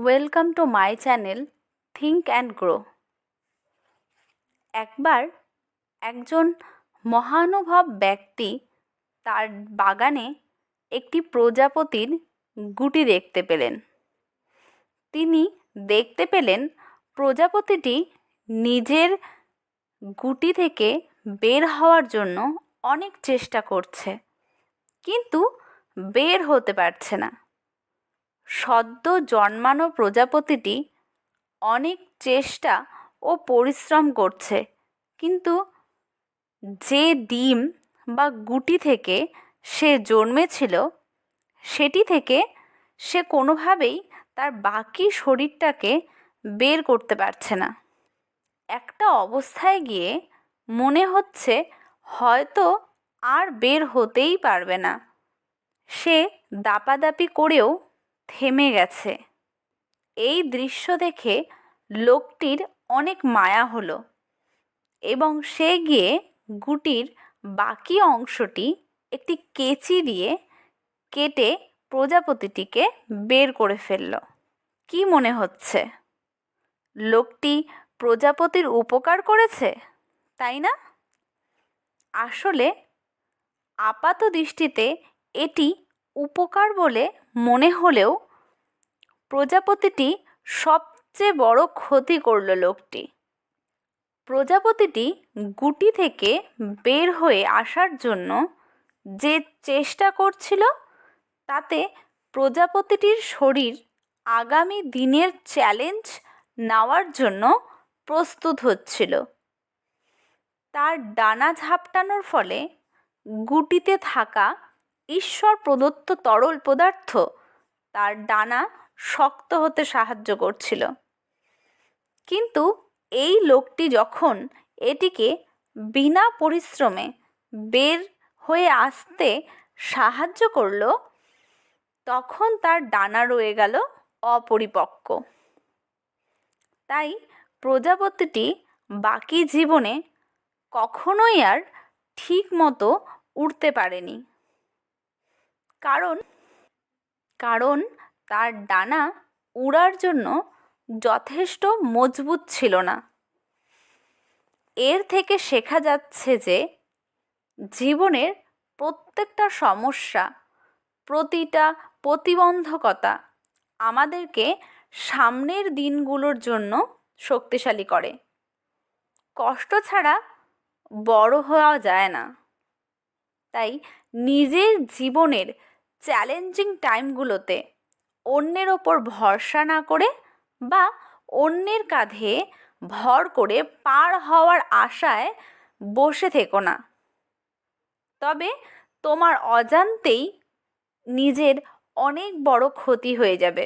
Welcome to my channel think and grow. একবার একজন মহানুভব ব্যক্তি তার বাগানে একটি প্রজাপতির গুটি দেখতে পেলেন। তিনি দেখতে পেলেন প্রজাপতিটি নিজের গুটি থেকে বের হওয়ার জন্য অনেক চেষ্টা করছে, কিন্তু বের হতে পারছে না। সদ্য জন্মানো প্রজাপতিটি অনেক চেষ্টা ও পরিশ্রম করছে, কিন্তু যে ডিম বা গুটি থেকে সে জন্মেছিল সেটি থেকে সে কোনোভাবেই তার বাকি শরীরটাকে বের করতে পারছে না। একটা অবস্থায় গিয়ে মনে হচ্ছে হয়তো আর বের হতেই পারবে না। সে দাপাদাপি করেও থেমে গেছে। এই দৃশ্য দেখে লোকটির অনেক মায়া হলো এবং সে গিয়ে গুটির বাকি অংশটি একটি কেচি দিয়ে কেটে প্রজাপতিটিকে বের করে ফেলল। কি মনে হচ্ছে, লোকটি প্রজাপতির উপকার করেছে, তাই না? আসলে আপাত দৃষ্টিতে এটি উপকার বলে মনে হলেও প্রজাপতিটি সবচেয়ে বড় ক্ষতি করল লোকটি। প্রজাপতিটি গুটি থেকে বের হয়ে আসার জন্য যে চেষ্টা করছিল, তাতে প্রজাপতিটির শরীর আগামী দিনের চ্যালেঞ্জ নেওয়ার জন্য প্রস্তুত হচ্ছিল। তার ডানা ঝাপটানোর ফলে গুটিতে থাকা ঈশ্বর প্রদত্ত তরল পদার্থ তার ডানা শক্ত হতে সাহায্য করছিল। কিন্তু এই লোকটি যখন এটিকে বিনা পরিশ্রমে বের হয়ে আসতে সাহায্য করল, তখন তার ডানা রয়ে গেল অপরিপক্ক। তাই প্রজাপতিটি বাকি জীবনে কখনোই আর ঠিক মতো উড়তে পারেনি, কারণ তার ডানা উড়ার জন্য যথেষ্ট মজবুত ছিল না। এর থেকে শেখা যাচ্ছে যে জীবনের প্রত্যেকটা সমস্যা, প্রতিটা প্রতিবন্ধকতা আমাদেরকে সামনের দিনগুলোর জন্য শক্তিশালী করে। কষ্ট ছাড়া বড় হওয়া যায় না। তাই নিজের জীবনের চ্যালেঞ্জিং টাইমগুলোতে অন্যের ওপর ভরসা না করে বা অন্যের কাঁধে ভর করে পার হওয়ার আশায় বসে থেকো না। তবে তোমার অজান্তেই নিজের অনেক বড় ক্ষতি হয়ে যাবে।